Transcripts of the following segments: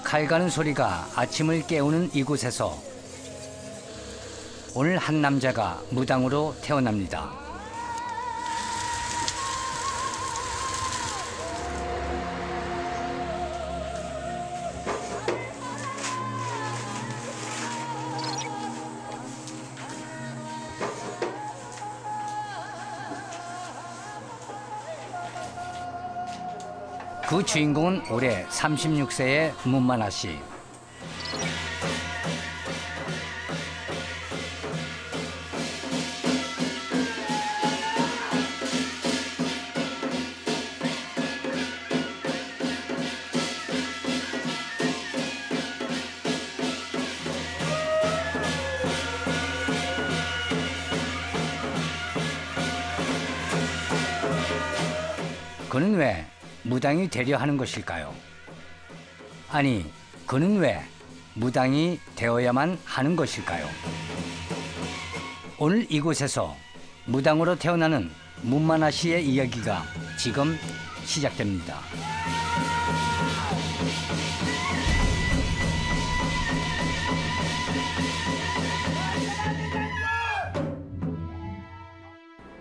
칼 가는 소리가 아침을 깨우는 이곳에서 오늘 한 남자가 무당으로 태어납니다. 그 주인공은 올해 36세의 문만아 씨. 그는 왜 무당이 되려 하는 것일까요? 아니, 그는 왜 무당이 되어야만 하는 것일까요? 오늘 이곳에서 무당으로 태어나는 문만아 씨의 이야기가 지금 시작됩니다.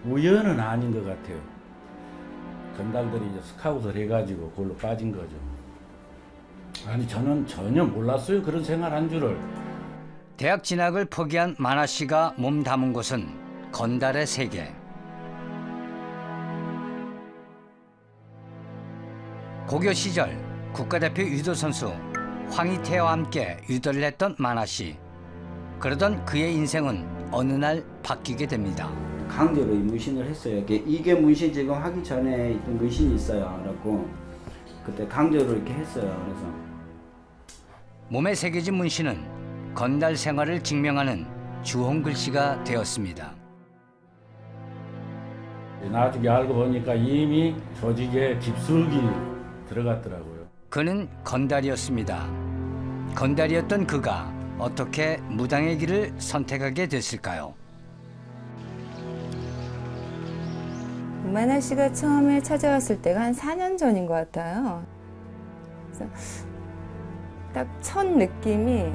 우연은 아닌 것 같아요. 건달들이 이제 스카웃을 해가지고 그걸로 빠진 거죠. 아니, 저는 전혀 몰랐어요. 그런 생활한 줄을. 대학 진학을 포기한 만아 씨가 몸 담은 곳은 건달의 세계. 고교 시절 국가대표 유도 선수 황희태와 함께 유도를 했던 만아 씨. 그러던 그의 인생은 어느 날 바뀌게 됩니다. 강제로 이 문신을 했어요. 이게 문신 지금 하기 전에 있던 문신이 있어요. 그래갖고 그때 강제로 이렇게 했어요. 그래서 몸에 새겨진 문신은 건달 생활을 증명하는 주홍 글씨가 되었습니다. 나중에 알고 보니까 이미 조직에 깊숙이 들어갔더라고요. 그는 건달이었습니다. 건달이었던 그가 어떻게 무당의 길을 선택하게 됐을까요? 문만아 씨가 처음에 찾아왔을 때가 한 4년 전인 것 같아요. 그래서 딱 첫 느낌이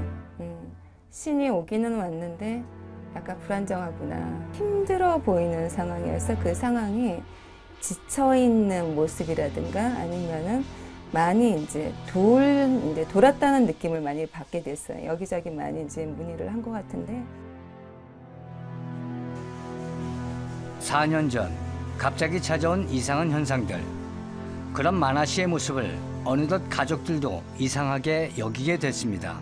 신이 오기는 왔는데 약간 불안정하구나. 힘들어 보이는 상황이어서 그 상황이 지쳐있는 모습이라든가 아니면은 많이 이제 돌았다는 느낌을 많이 받게 됐어요. 여기저기 많이 이제 문의를 한 것 같은데. 4년 전 갑자기 찾아온 이상한 현상들. 그런 만아 씨의 모습을 어느덧 가족들도 이상하게 여기게 됐습니다.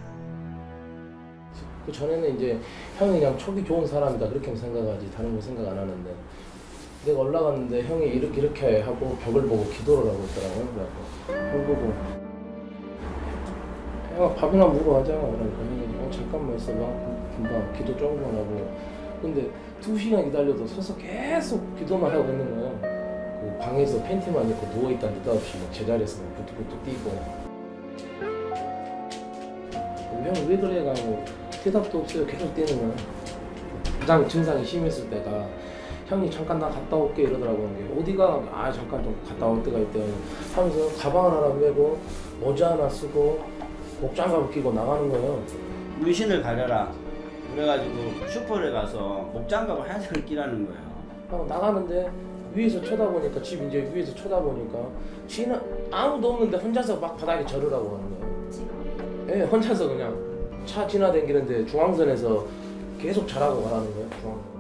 그 전에는 이제 형이 그냥 촉이 좋은 사람이다 그렇게 생각하지 다른 거 생각 안 하는데 내가 올라갔는데 형이 이렇게 하고 벽을 보고 기도를 하고 있더라고요. 그래서 형 보고 형아 밥이나 먹으러 가자. 그러니까 형이 잠깐만 있어봐. 금방 기도 조금만 하고. 근데 2시간 기다려도 서서 계속 기도만 하고 있는 거예요. 그 방에서 팬티만 입고 누워있다 느닷없이 막 제자리에서 막 부뚝부뚝 뛰고. 형 왜 그래? 가고 대답도 없어요. 계속 뛰는 거예요. 가장 증상이 심했을 때가 형이 잠깐 나 갔다 올게 이러더라고요. 어디가? 아 잠깐 좀 갔다 올 때가 있대요. 하면서 가방을 하나 메고 모자 하나 쓰고 목장갑을 끼고 나가는 거예요. 문신을 가려라. 그래가지고 슈퍼에 가서 목장갑을 하얀색을 끼라는 거예요. 하고 나가는데 위에서 쳐다보니까 집 이제 위에서 쳐다보니까 아무도 없는데 혼자서 막 바닥에 절으라고 하는 거예요. 예, 혼자서 그냥 차 지나다니는데 중앙선에서 계속 절하고 가라는 거예요.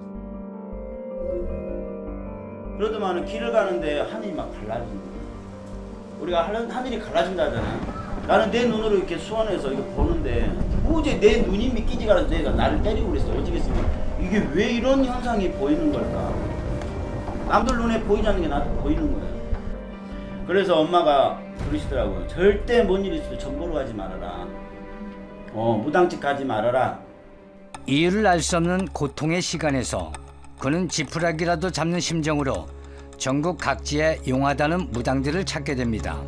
그러더만은 길을 가는데 하늘이 막 갈라지는 거예요. 우리가 하늘이 갈라진다잖아요. 나는 내 눈으로 이렇게 수원에서 이거 보는데 도저히 내 눈이 믿기지가 않아서 내가 나를 때리고 그랬어. 어쩌겠습니까? 이게 왜 이런 현상이 보이는 걸까? 남들 눈에 보이지 않는 게 나도 보이는 거예요. 그래서 엄마가 그러시더라고요. 절대 뭔 일 있어도 전보로 가지 말아라. 무당집 가지 말아라. 이유를 알 수 없는 고통의 시간에서 그는 지푸라기라도 잡는 심정으로 전국 각지에 용하다는 무당들을 찾게 됩니다.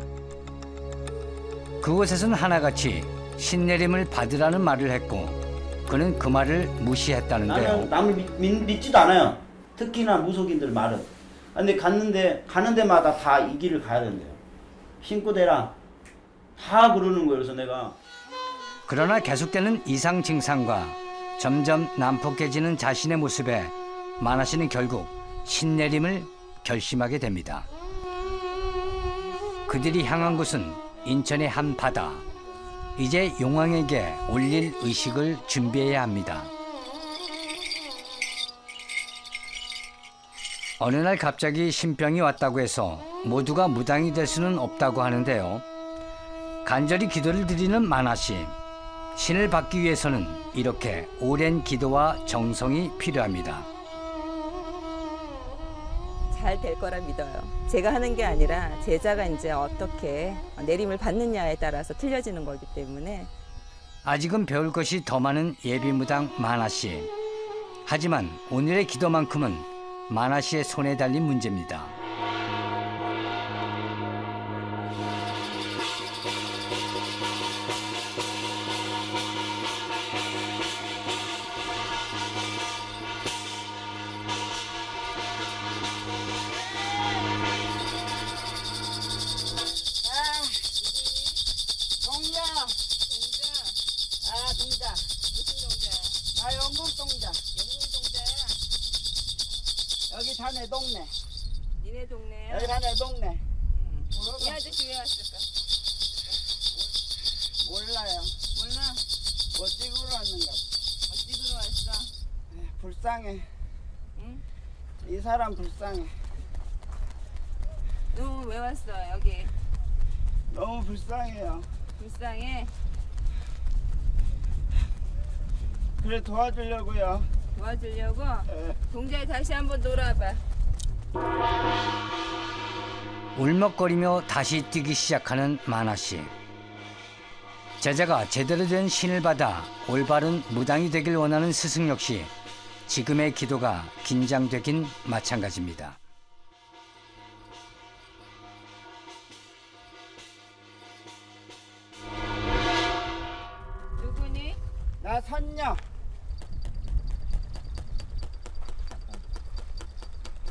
그곳에서는 하나같이 신내림을 받으라는 말을 했고 그는 그 말을 무시했다는데요. 나는 남을 믿지도 않아요. 특히나 무속인들 말은. 근데 가는 데마다 다 이 길을 가야 된대요. 신고 대라. 다 그러는 거예요. 그래서 내가 그러나 계속되는 이상 증상과 점점 난폭해지는 자신의 모습에 만화 씨는 결국 신내림을 결심하게 됩니다. 그들이 향한 곳은 인천의 한 바다. 이제 용왕에게 올릴 의식을 준비해야 합니다. 어느 날 갑자기 신병이 왔다고 해서 모두가 무당이 될 수는 없다고 하는데요. 간절히 기도를 드리는 만화 씨. 신을 받기 위해서는 이렇게 오랜 기도와 정성이 필요합니다. 잘 될 거라 믿어요. 제가 하는 게 아니라 제자가 이제 어떻게 내림을 받느냐에 따라서 틀려지는 거기 때문에. 아직은 배울 것이 더 많은 예비무당 만화 씨. 하지만 오늘의 기도만큼은 만화 씨의 손에 달린 문제입니다. 동자. 무슨 동자? 영국 동자. 영국 동자야. 여기 자네 동네. 니네 동네야? 여기 자네 동네. 이 아저씨 왜 왔을까? 몰라요. 몰라. 뭐 찍으러 왔는가? 어디로 왔어? 불쌍해. 응? 이 사람 불쌍해. 너 왜 왔어 여기? 너무 불쌍해요. 불쌍해? 그래 도와주려고요. 도와주려고? 예. 동자에 다시 한번 놀아봐. 울먹거리며 다시 뛰기 시작하는 만화 씨. 제자가 제대로 된 신을 받아 올바른 무당이 되길 원하는 스승 역시 지금의 기도가 긴장되긴 마찬가지입니다. 누구니? 나 선녀.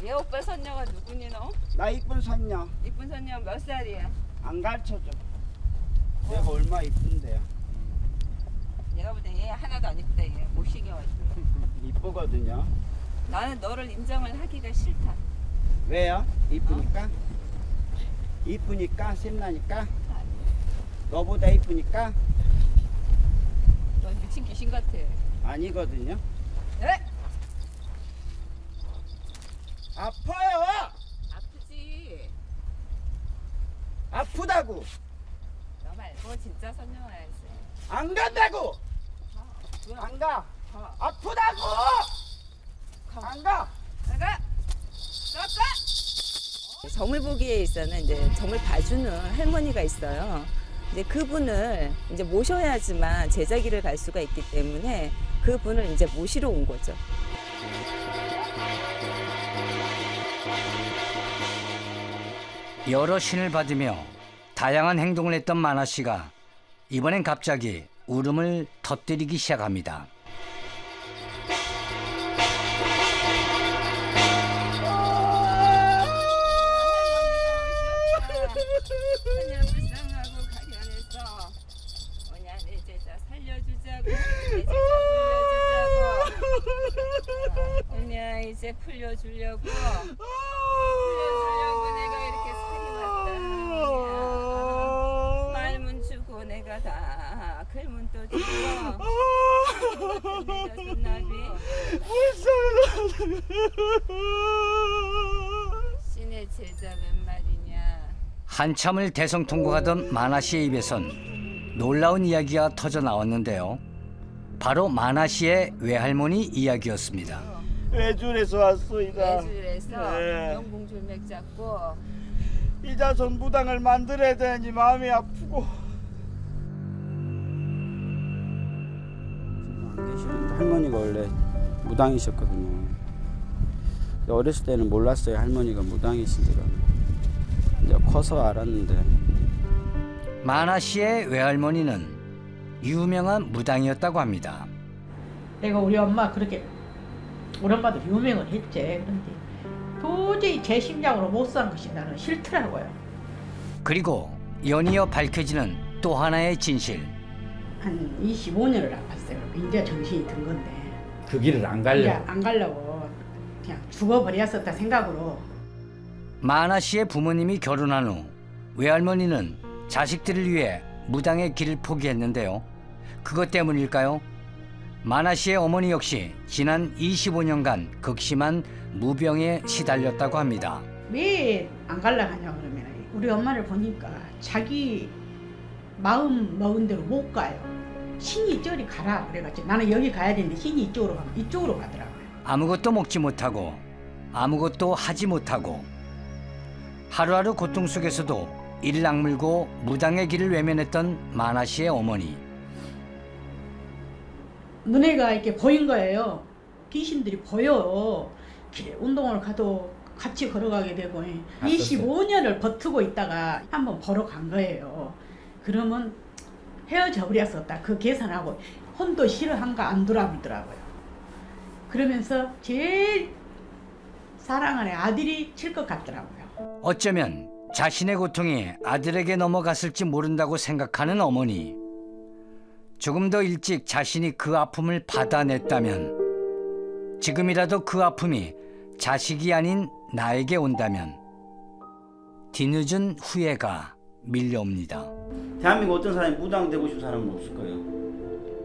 얘 오빠 선녀가 누구니 너? 나 이쁜 선녀. 이쁜 선녀 몇 살이야? 안 가르쳐줘. 내가 얼마 이쁜데요. 내가 볼 때 얘 하나도 안 이쁘다. 얘 못생겨가지고. 이쁘거든요. 나는 너를 인정을 하기가 싫다. 왜요? 이쁘니까? 이쁘니까? 샘나니까? 너보다 이쁘니까? 넌 미친 귀신 같아. 아니거든요. 에? 아파요! 아프지? 아프다고! 너 말고 진짜 선녀 와야지. 안 간다고! 뭐야? 안 가! 가. 아프다고! 안 가! 나가! 나가! 점을 보기에 있어는 이제 점을 봐주는 할머니가 있어요. 이제 그분을 이제 모셔야지만 제자기를 갈 수가 있기 때문에 그분을 이제 모시러 온 거죠. 여러 신을 받으며 다양한 행동을 했던 만화 씨가 이번엔 갑자기 울음을 터뜨리기 시작합니다. 그냥 불쌍하고 가련해서 뭐냐 내 제자 살려주자고 내 제자 풀려주자고 그냥 이제 풀려주려고 내가 이렇게 살이 왔다. 말문 주고 내가 다 글문 또 주고 신의 제자는 말이냐. 한참을 대성통곡하던 만화 씨의 입에선 놀라운 이야기가 터져 나왔는데요. 바로 만화 씨의 외할머니 이야기였습니다. 외줄에서 왔소이다. 외줄에서 네. 영궁줄맥 잡고 이자손 무당을 만들어야 되니 마음이 아프고. 안 계시는데 할머니가 원래 무당이셨거든요. 어렸을 때는 몰랐어요. 할머니가 무당이신지가. 이제 커서 알았는데. 만화 씨의 외할머니는 유명한 무당이었다고 합니다. 내가 우리 엄마 그렇게 우리 엄마도 유명을 했지. 그런데 도저히 제 심장으로 못 산 것이 나는 싫더라고요. 그리고 연이어 밝혀지는 또 하나의 진실. 한 25년을 아팠어요. 이제 정신이 든 건데. 그 길을 안 이제 가려고. 안 가려고 그냥 죽어버렸었다 생각으로. 만아 씨의 부모님이 결혼한 후 외할머니는 자식들을 위해 무당의 길을 포기했는데요. 그것 때문일까요? 만아 씨의 어머니 역시 지난 25년간 극심한 무병에 시달렸다고 합니다. 왜 안 가려고 하냐 그러면 우리 엄마를 보니까 자기 마음 먹은 대로 못 가요. 신이 이쪽으로 가라 그래가지고 나는 여기 가야 되는데 신이 이쪽으로 가면 이쪽으로 가더라고요. 아무것도 먹지 못하고 아무것도 하지 못하고 하루하루 고통 속에서도 이를 악물고 무당의 길을 외면했던 만아 씨의 어머니. 눈에가 이렇게 보인 거예요. 귀신들이 보여. 길에 운동을 가도 같이 걸어가게 되고 25년을 버티고 있다가 한번 보러 간 거예요. 그러면 헤어져 버렸었다. 그 계산하고 혼도 싫어한가 안 돌아보더라고요. 그러면서 제일 사랑하는 아들이 칠 것 같더라고요. 어쩌면 자신의 고통이 아들에게 넘어갔을지 모른다고 생각하는 어머니. 조금 더 일찍 자신이 그 아픔을 받아냈다면, 지금이라도 그 아픔이 자식이 아닌 나에게 온다면 뒤늦은 후회가 밀려옵니다. 대한민국 어떤 사람이 무당 되고 싶은 사람은 없을 거예요.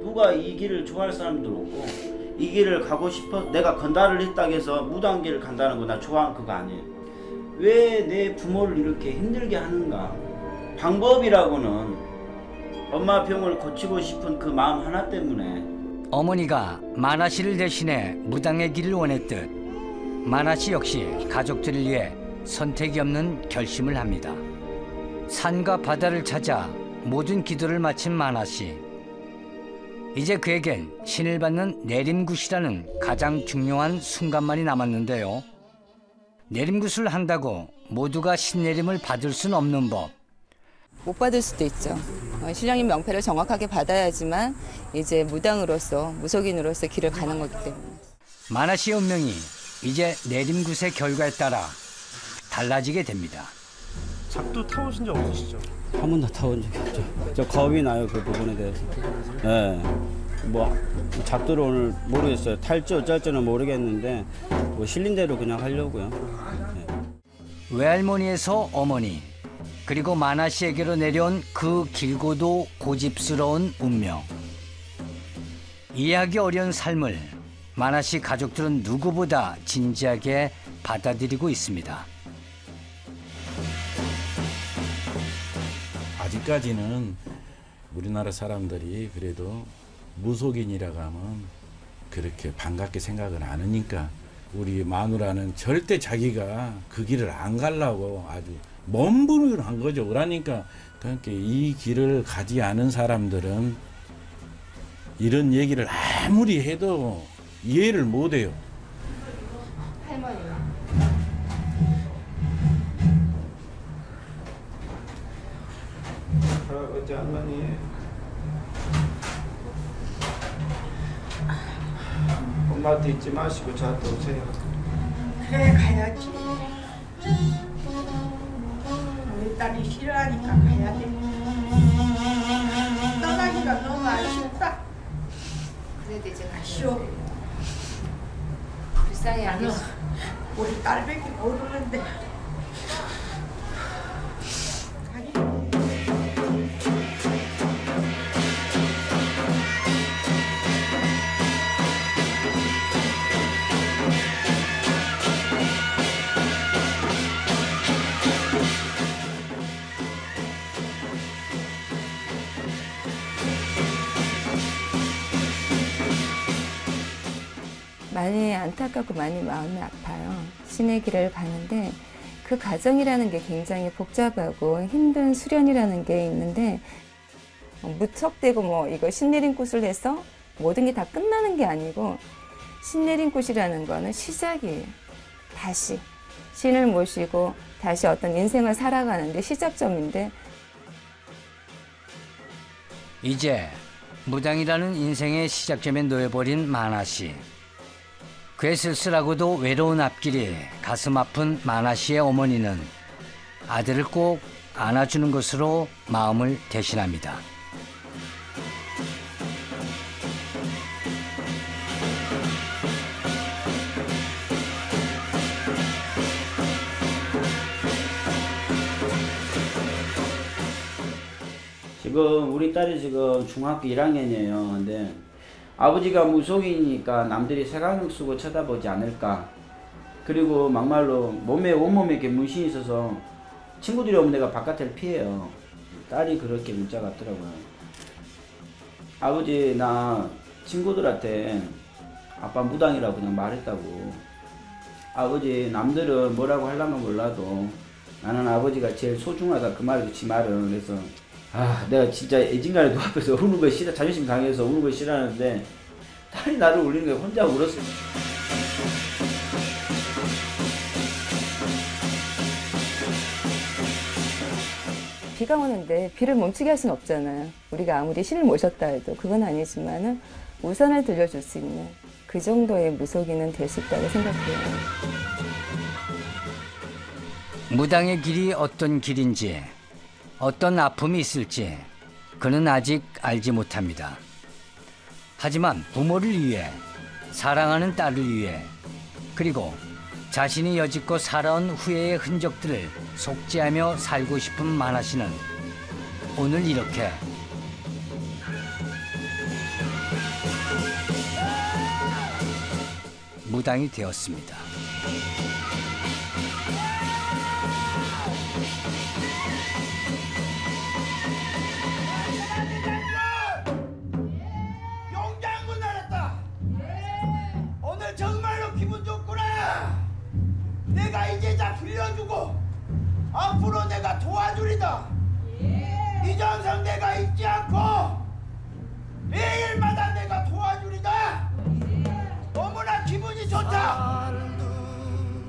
누가 이 길을 좋아할 사람도 없고 이 길을 가고 싶어 내가 건달을 했다고 해서 무당 길을 간다는 거 나 좋아하는 그거 아니에요. 왜 내 부모를 이렇게 힘들게 하는가. 방법이라고는 엄마 병을 고치고 싶은 그 마음 하나 때문에. 어머니가 만아 씨를 대신해 무당의 길을 원했듯 만아 씨 역시 가족들을 위해 선택이 없는 결심을 합니다. 산과 바다를 찾아 모든 기도를 마친 만아 씨. 이제 그에겐 신을 받는 내림굿이라는 가장 중요한 순간만이 남았는데요. 내림굿을 한다고 모두가 신내림을 받을 수는 없는 법. 못 받을 수도 있죠. 신령님 명패를 정확하게 받아야지만 이제 무당으로서 무속인으로서 길을 가는 거기 때문에. 만아 씨의 운명이 이제 내림굿의 결과에 따라 달라지게 됩니다. 작두 타보신 적 없으시죠? 한 번도 타본 적이 없죠. 저 겁이 나요, 그 부분에 대해서. 네. 뭐 작두를 오늘 모르겠어요. 탈지 어쩔지는 모르겠는데 뭐 실린 대로 그냥 하려고요. 네. 외할머니에서 어머니, 그리고 만아 씨에게로 내려온 그 길고도 고집스러운 운명. 이해하기 어려운 삶을 만아 씨 가족들은 누구보다 진지하게 받아들이고 있습니다. 아직까지는 우리나라 사람들이 그래도 무속인이라고 하면 그렇게 반갑게 생각을 안 하니까 우리 마누라는 절대 자기가 그 길을 안 가려고 아주 몸부림을 한 거죠. 그러니까 이 길을 가지 않은 사람들은 이런 얘기를 아무리 해도 이해를 못 해요. 할아버지 할머니 엄마한테 잊지 마시고 저한테 오세요. 그래 가야지. 우리 딸이 싫어하니까 가야 돼. 떠나기가 너무 아쉽다. 그래도 이제 아쉬워. 불쌍해 나는 우리 딸밖에 모르는데. 많이 안타깝고 많이 마음이 아파요. 신의 길을 가는데 그 과정이라는 게 굉장히 복잡하고 힘든 수련이라는 게 있는데 무턱대고 뭐 이거 신내림굿을 해서 모든 게 다 끝나는 게 아니고 신내림굿이라는 거는 시작이에요. 다시 신을 모시고 다시 어떤 인생을 살아가는데 시작점인데 이제 무당이라는 인생의 시작점에 놓여버린 만아 씨. 그의 쓸쓸하고도 외로운 앞길이 가슴 아픈 만아 씨의 어머니는 아들을 꼭 안아주는 것으로 마음을 대신합니다. 지금 우리 딸이 지금 중학교 1학년이에요. 근데 아버지가 무속이니까 남들이 색안경 쓰고 쳐다보지 않을까. 그리고 막말로 온몸에 이렇게 문신이 있어서 친구들이 오면 내가 바깥을 피해요. 딸이 그렇게 문자가 왔더라고요. 아버지 나 친구들한테 아빠 무당이라고 그냥 말했다고. 아버지 남들은 뭐라고 하려면 몰라도 나는 아버지가 제일 소중하다 그 말을 지 말은. 그래서 내가 진짜 애진간에 눈앞에서 우는 거 싫어, 자존심 강해서 우는 거 싫어하는데 딸이 나를 울리는 게 혼자 울었어요. 비가 오는데 비를 멈추게 할 수는 없잖아요. 우리가 아무리 신을 모셨다 해도 그건 아니지만은 우산을 들려줄 수 있는 그 정도의 무속인은 될 수 있다고 생각해요. 무당의 길이 어떤 길인지, 어떤 아픔이 있을지 그는 아직 알지 못합니다. 하지만 부모를 위해, 사랑하는 딸을 위해, 그리고 자신이 여지껏 살아온 후회의 흔적들을 속죄하며 살고 싶은 만화 씨는 오늘 이렇게 무당이 되었습니다. 용장군 알았다. 오늘 정말로 기분 좋구나. 내가 이제 다 빌려주고 앞으로 내가 도와주리다. 이정성 내가 잊지 않고 매일마다 내가 도와주리다. 너무나 기분이 좋다.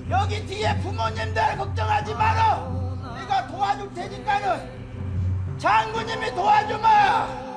여기 뒤에 부모님들 걱정하지 마라. 내가 도와줄 테니까는 장군님이 도와주마.